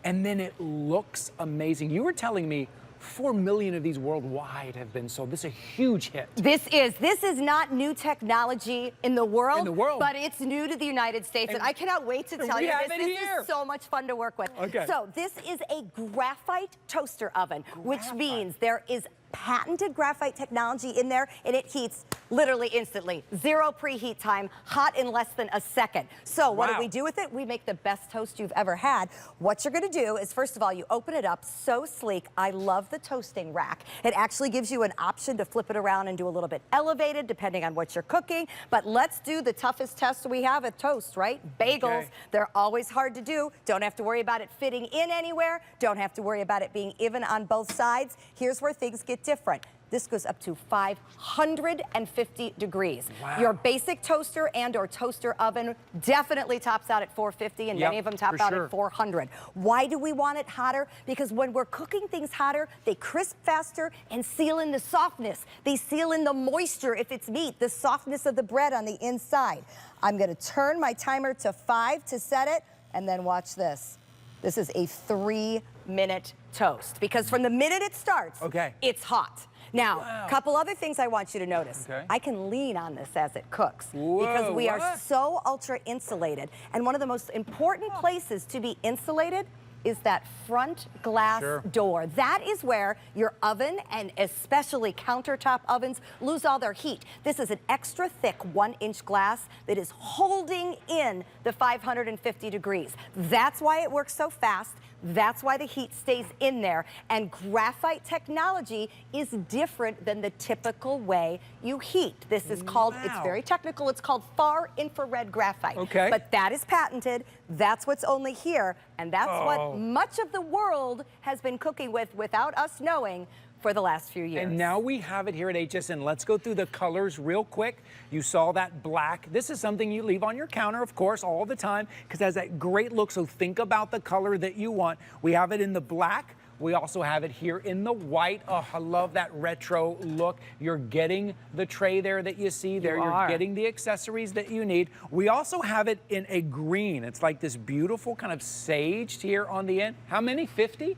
and then it looks amazing. You were telling me 4 million of these worldwide have been sold. This is a huge hit. This is not new technology in the world, but it's new to the United States, and I cannot wait to tell you this. This is so much fun to work with. Okay. So this is a graphite toaster oven, which means there is patented graphite technology in there, and it heats literally instantly. 0 preheat time, hot in less than a second. So what do we do with it? We make the best toast you've ever had. What you're gonna do is, first of all, you open it up, so sleek. I love the toasting rack. It actually gives you an option to flip it around and do a little bit elevated, depending on what you're cooking. But let's do the toughest test we have at toast, right? Bagels, they're always hard to do. Don't have to worry about it fitting in anywhere. Don't have to worry about it being even on both sides. Here's where things get different. This goes up to 550 degrees. Wow. Your basic toaster and or toaster oven definitely tops out at 450, and many of them top out at 400. Why do we want it hotter? Because when we're cooking things hotter, they crisp faster and seal in the softness. They seal in the moisture if it's meat, the softness of the bread on the inside. I'm gonna turn my timer to 5 to set it, and then watch this. This is a 3-minute toast, because from the minute it starts, it's hot. Now, a couple other things I want you to notice. I can lean on this as it cooks because we are so ultra insulated. And one of the most important places to be insulated is that front glass door. That is where your oven, and especially countertop ovens, lose all their heat. This is an extra thick 1-inch glass that is holding in the 550 degrees. That's why it works so fast. That's why the heat stays in there. And graphite technology is different than the typical way you heat. This is called, it's very technical, it's called far infrared graphite. But that is patented. That's what's only here. And that's what much of the world has been cooking with without us knowing for the last few years. And now we have it here at HSN. Let's go through the colors real quick. You saw that black. This is something you leave on your counter, of course, all the time, because it has that great look. So think about the color that you want. We have it in the black. We also have it here in the white. Oh, I love that retro look. You're getting the tray there that you see there. You're getting the accessories that you need. We also have it in a green. It's like this beautiful kind of saged here on the end. How many? 50?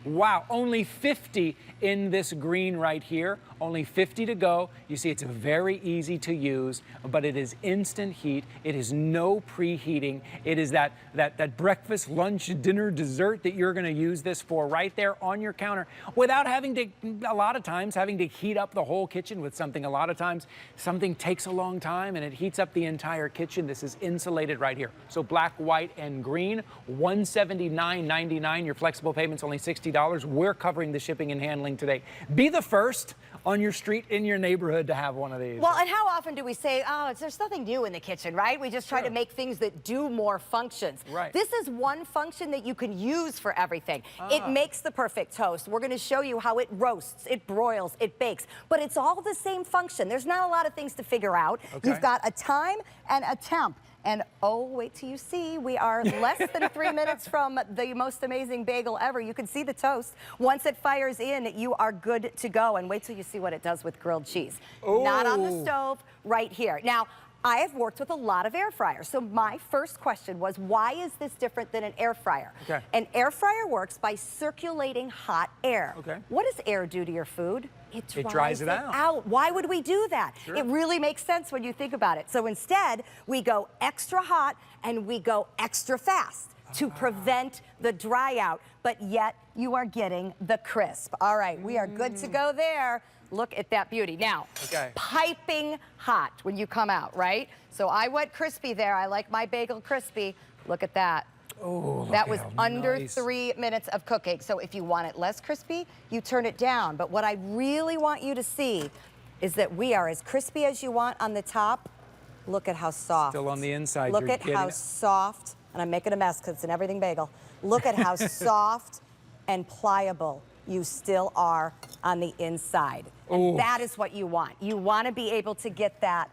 Wow, only 50 in this green right here. Only 50 to go. You see, it's very easy to use, but it is instant heat. It is no preheating. It is that breakfast, lunch, dinner, dessert that you're gonna use this for right there on your counter without having to, a lot of times, having to heat up the whole kitchen with something. A lot of times, something takes a long time and it heats up the entire kitchen. This is insulated right here. So black, white, and green, $179.99. Your flexible payment's only $60. We're covering the shipping and handling today. Be the first on your street, in your neighborhood, to have one of these. Well, and how often do we say, oh, there's nothing new in the kitchen, right? We just try to make things that do more functions. This is one function that you can use for everything. It makes the perfect toast. We're gonna show you how it roasts, it broils, it bakes, but it's all the same function. There's not a lot of things to figure out. You've got a time and a temp. And oh, wait till you see, we are less than 3 minutes from the most amazing bagel ever. You can see the toast. Once it fires in, you are good to go. And wait till you see what it does with grilled cheese. Not on the stove, right here. Now, I have worked with a lot of air fryers. So my first question was, why is this different than an air fryer? An air fryer works by circulating hot air. What does air do to your food? It dries it out. Why would we do that? It really makes sense when you think about it. So instead, we go extra hot and we go extra fast to prevent the dry out, but yet you are getting the crisp. All right, we are good to go there. Look at that beauty. Now, piping hot when you come out, right? So I went crispy there. I like my bagel crispy. Look at that. Oh, that was under 3 minutes of cooking. So if you want it less crispy, you turn it down. But what I really want you to see is that we are as crispy as you want on the top. Look at how soft. Still on the inside. Look at how soft, and I'm making a mess because it's an everything bagel. Look at how soft and pliable you still are on the inside. And that is what you want. You want to be able to get that.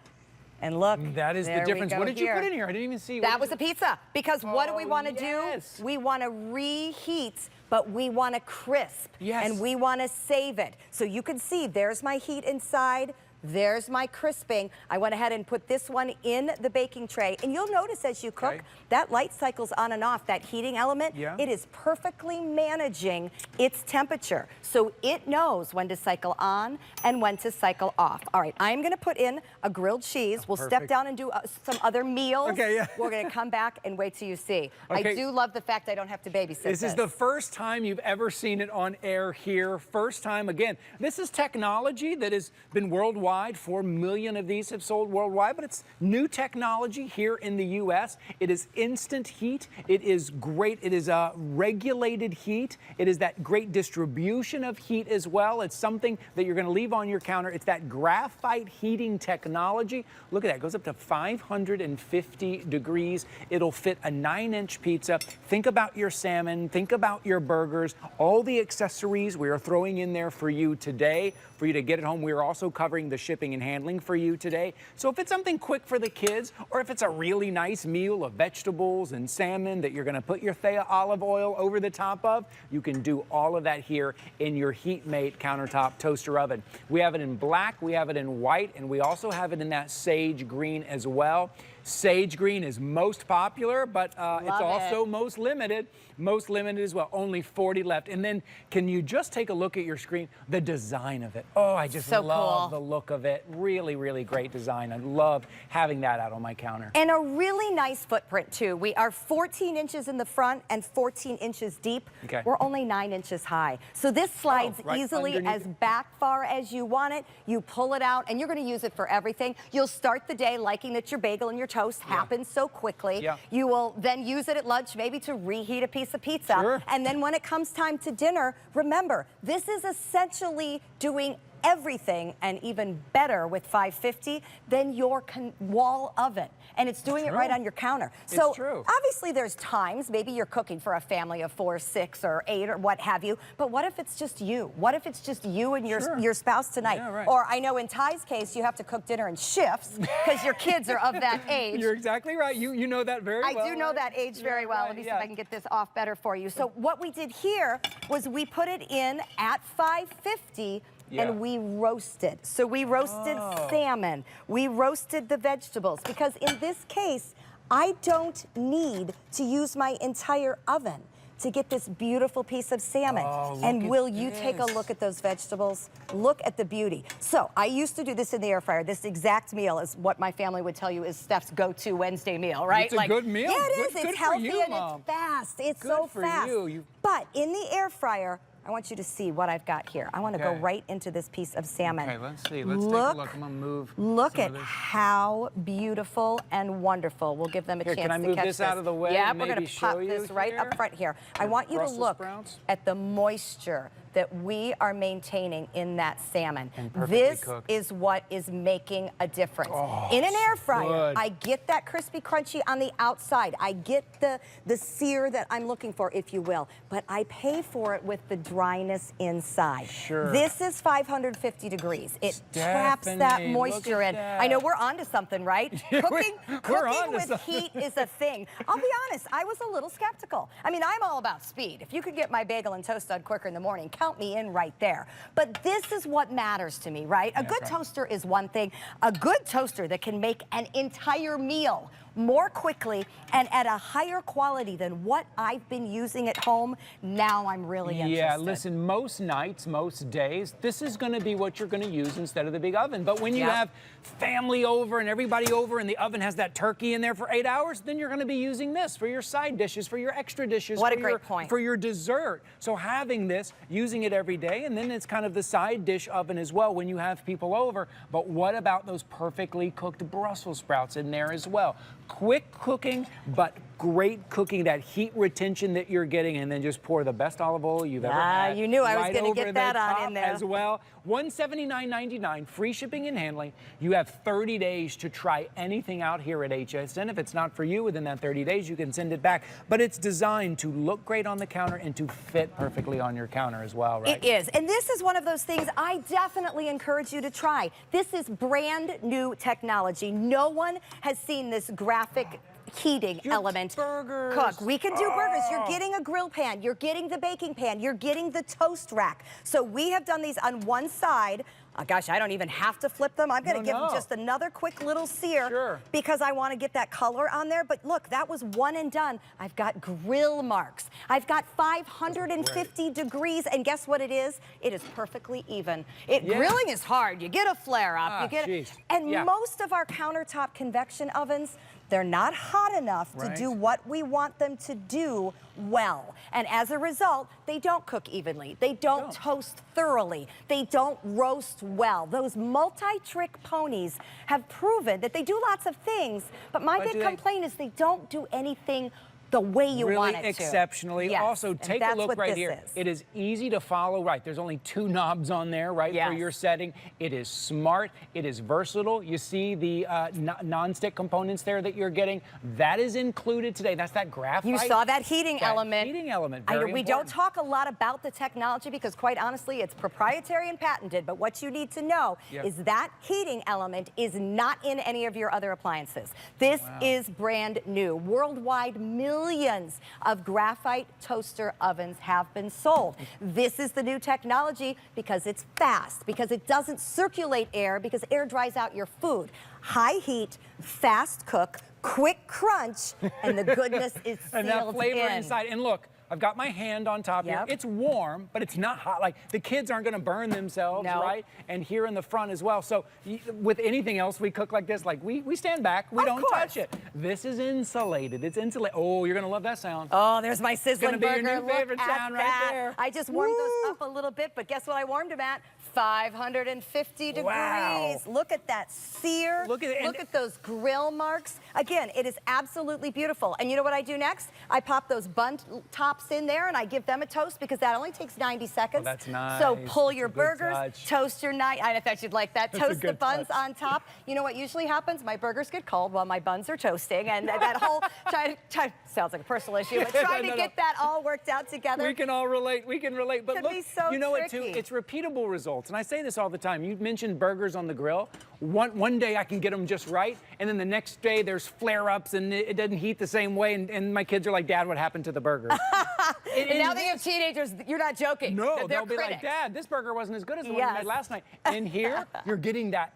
And look, that is the difference. What did you put in here? I didn't even see. That was a pizza. Because what do we want to do? We want to reheat, but we want to crisp. And we want to save it. So you can see there's my heat inside. There's my crisping. I went ahead and put this one in the baking tray. And you'll notice as you cook, that light cycles on and off, that heating element, it is perfectly managing its temperature. So it knows when to cycle on and when to cycle off. All right, I'm gonna put in a grilled cheese. We'll step down and do some other meals. We're gonna come back and wait till you see. I do love the fact I don't have to babysit this. This is the first time you've ever seen it on air here. First time, again, this is technology that has been worldwide. 4 million of these have sold worldwide, but it's new technology here in the U.S. It is instant heat. It is great. It is regulated heat. It is that great distribution of heat as well. It's something that you're going to leave on your counter. It's that graphite heating technology. Look at that. It goes up to 550 degrees. It'll fit a 9-inch pizza. Think about your salmon. Think about your burgers. All the accessories we are throwing in there for you today, for you to get it home. We are also covering the shipping and handling for you today. So if it's something quick for the kids, or if it's a really nice meal of vegetables and salmon that you're going to put your Thea olive oil over the top of, you can do all of that here in your HeatMate countertop toaster oven. We have it in black, we have it in white, and we also have it in that sage green as well. Sage green is most popular, but it's also most limited as well. Only 40 left. And then can you just take a look at your screen? The design of it. Oh, I just love the look of it. Really, really great design. I love having that out on my counter. And a really nice footprint too. We are 14 inches in the front and 14 inches deep. We're only 9 inches high. So this slides easily as back far as you want it. You pull it out and you're going to use it for everything. You'll start the day liking that your bagel and your toast happens so quickly. You will then use it at lunch maybe to reheat a piece of pizza. And then when it comes time to dinner, remember, this is essentially doing everything and even better with 550 than your wall oven. And it's doing it right on your counter. So obviously there's times, maybe you're cooking for a family of 4, 6, or 8 or what have you, but what if it's just you? What if it's just you and your spouse tonight? Or I know in Ty's case, you have to cook dinner in shifts because your kids are of that age. You're exactly right. You know that very well. I do know that age very well. Let me see if I can get this off better for you. So what we did here was we put it in at 550 and we roasted. So we roasted salmon. We roasted the vegetables because in this case, I don't need to use my entire oven to get this beautiful piece of salmon. And will you take a look at those vegetables? Look at the beauty. So I used to do this in the air fryer. This exact meal is what my family would tell you is Steph's go-to Wednesday meal, right? It's a good meal. Yeah, it is. It's healthy and Mom. it's fast. It's so fast. But in the air fryer, I want you to see what I've got here. I want to go right into this piece of salmon. Okay, let's see. Let's take a look. I'm going to move. Look at how beautiful and wonderful. We'll give them a chance to catch this. Can I move this out of the way? Yeah, we're going to pop this right up front here. I want you to look at the moisture that we are maintaining in that salmon. This is what is making a difference. In an air fryer, I get that crispy crunchy on the outside. I get the sear that I'm looking for, if you will, but I pay for it with the dryness inside. This is 550 degrees. It traps that moisture in. I know we're onto something, right? Cooking with heat is a thing. I'll be honest, I was a little skeptical. I mean, I'm all about speed. If you could get my bagel and toast done quicker in the morning, count me in right there. But this is what matters to me, right? A good toaster is one thing. A good toaster that can make an entire meal more quickly and at a higher quality than what I've been using at home, now I'm really interested. Yeah, listen, most nights, most days, this is going to be what you're going to use instead of the big oven. But when you have family over and everybody over and the oven has that turkey in there for 8 hours, then you're going to be using this for your side dishes, for your extra dishes, what a great point. For your dessert. So having this, using it every day, and then it's kind of the side dish oven as well when you have people over. But what about those perfectly cooked Brussels sprouts in there as well? Quick cooking, but great cooking, that heat retention that you're getting, and then just pour the best olive oil you've ever had. You knew I was going to get that on in there. As well. $179.99, free shipping and handling. You have 30 days to try anything out here at HSN. If it's not for you within that 30 days, you can send it back. But it's designed to look great on the counter and to fit perfectly on your counter as well, right? It is. And this is one of those things I definitely encourage you to try. This is brand new technology. No one has seen this graphic heating element cook. We can do burgers. You're getting a grill pan. You're getting the baking pan. You're getting the toast rack. So we have done these on one side Gosh, I don't even have to flip them. I'm gonna give them just another quick little sear because I wanna get that color on there. But look, that was one and done. I've got grill marks. I've got 550 degrees, and guess what it is? It is perfectly even. Grilling is hard. You get a flare up, most of our countertop convection ovens, they're not hot enough to do what we want them to do well. And as a result, they don't cook evenly. They don't toast thoroughly. They don't roast well. Those multi-trick ponies have proven that they do lots of things, but my big complaint is they don't do anything the way you want it to. Really exceptionally. Also, take a look right here. It is easy to follow, There's only 2 knobs on there, for your setting. It is smart. It is versatile. You see the non-stick components there that you're getting. That is included today. That's that graphite. You saw that heating element. Heating element, We don't talk a lot about the technology because, quite honestly, it's proprietary and patented. But what you need to know is that heating element is not in any of your other appliances. This is brand new. Worldwide, millions of graphite toaster ovens have been sold. This is the new technology because it's fast, because it doesn't circulate air, because air dries out your food. High heat, fast cook, quick crunch, and the goodness is sealed and that flavor in. inside. And look, I've got my hand on top here. It's warm, but it's not hot. Like, the kids aren't gonna burn themselves, And here in the front as well. So with anything else we cook like this, we stand back, we don't touch it. This is insulated, it's insulated. Oh, you're gonna love that sound. Oh, there's my sizzling burger. It's gonna be your new favorite sound right there. I just warmed those up a little bit, but guess what I warmed them at? 550 degrees. Look at that sear. Look at those grill marks. Again, it is absolutely beautiful. And you know what I do next? I pop those bun tops in there and I give them a toast because that only takes 90 seconds. Oh, that's nice. So pull your burgers, toast your I thought you'd like that. Toast the buns on top. You know what usually happens? My burgers get cold while my buns are toasting, and that whole sounds like a personal issue, but trying to get that all worked out together. We can all relate. We can relate. But look, you know what too? It's repeatable results. And I say this all the time. You mentioned burgers on the grill. One day I can get them just right, and then the next day there's flare-ups and it doesn't heat the same way, and my kids are like, Dad, what happened to the burger? And now they have teenagers, you're not joking. No, they'll be like, Dad, this burger wasn't as good as the one we made last night. And here, you're getting that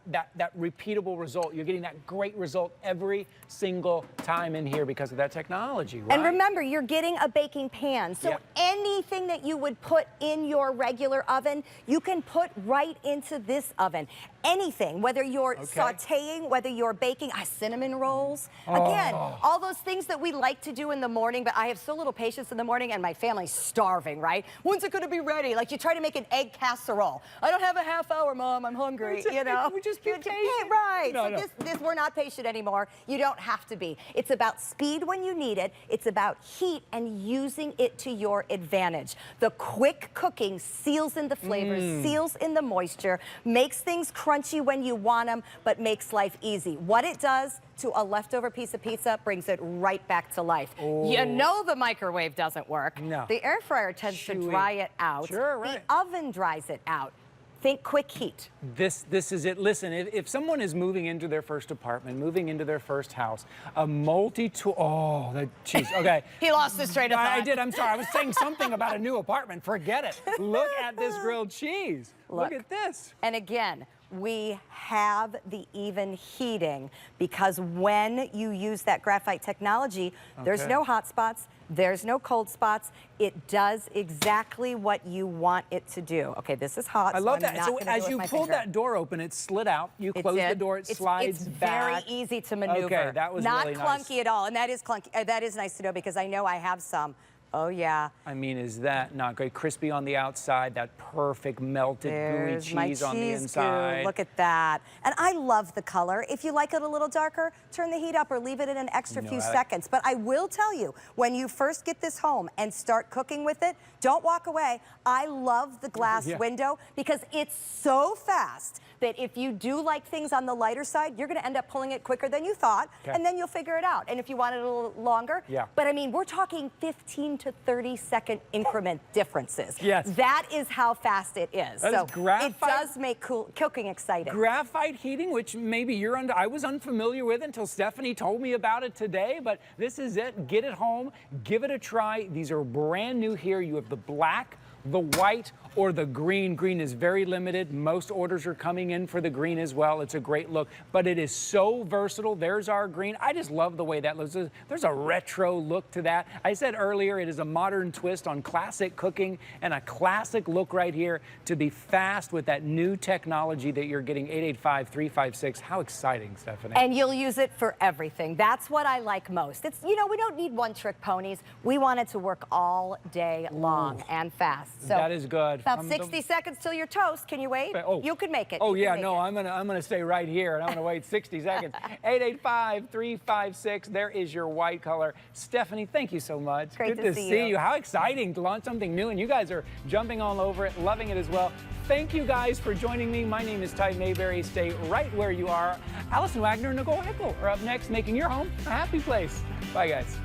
repeatable result. You're getting that great result every single time in here because of that technology, right? And remember, you're getting a baking pan. So anything that you would put in your regular oven, you can put right into this oven. Anything, whether you're sauteing, whether you're baking, cinnamon rolls. Again, all those things that we like to do in the morning, but I have so little patience in the morning and my family's starving, right? When's it gonna be ready? Like, you try to make an egg casserole. I don't have a half hour, Mom, I'm hungry, you know? We just be patient. Right, so we're not patient anymore. You don't have to be. It's about speed when you need it. It's about heat and using it to your advantage. The quick cooking seals in the flavors, seals in the moisture, makes things crunchy when you want them, but makes life easy. What it does to a leftover piece of pizza brings it right back to life. You know the microwave doesn't work. No. The air fryer tends to dry it out. The oven dries it out. Think quick heat. This is it. Listen, if someone is moving into their first apartment, moving into their first house, a multi-tool, okay. He lost his train of thought. I did, I'm sorry. I was saying something about a new apartment. Forget it. Look at this grilled cheese. Look at this. And again, we have the even heating because when you use that graphite technology, there's no hot spots, there's no cold spots. It does exactly what you want it to do. Okay, this is hot. I love that. So as you pulled that door open, it slid out. You close the door, it slides back. It's very easy to maneuver. Okay, that was not really clunky at all. And that is clunky. That is nice to know because I know I have some. Oh, yeah. I mean, is that not great? Crispy on the outside, that perfect melted gooey cheese on the inside. Goo. Look at that. And I love the color. If you like it a little darker, turn the heat up or leave it in an extra few seconds. But I will tell you, when you first get this home and start cooking with it, don't walk away. I love the glass window because it's so fast that if you do like things on the lighter side, you're going to end up pulling it quicker than you thought, and then you'll figure it out. And if you want it a little longer, but I mean, we're talking 15 to 30-second increment differences. Yes. That is how fast it is. That is graphite. It does make cooking exciting. Graphite heating, which maybe I was unfamiliar with until Stephanie told me about it today, but this is it. Get it home, give it a try. These are brand new here. You have the black, the white, or the green. Green is very limited. Most orders are coming in for the green as well. It's a great look, but it is so versatile. There's our green. I just love the way that looks. There's a retro look to that. I said earlier, it is a modern twist on classic cooking and a classic look right here to be fast with that new technology that you're getting. 885-356. How exciting, Stephanie. And you'll use it for everything. That's what I like most. It's, you know, we don't need one-trick ponies. We want it to work all day long and fast. So that is good. About 60 seconds till your toast. Can you wait? Oh. You can make it. Oh, yeah, no, I'm gonna stay right here, and I'm gonna wait 60 seconds. 885-356. There is your white color. Stephanie, thank you so much. Great Good to see you. How exciting to launch something new, and you guys are jumping all over it, loving it as well. Thank you guys for joining me. My name is Ty Mayberry. Stay right where you are. Allison Wagner and Nicole Hickel are up next, making your home a happy place. Bye, guys.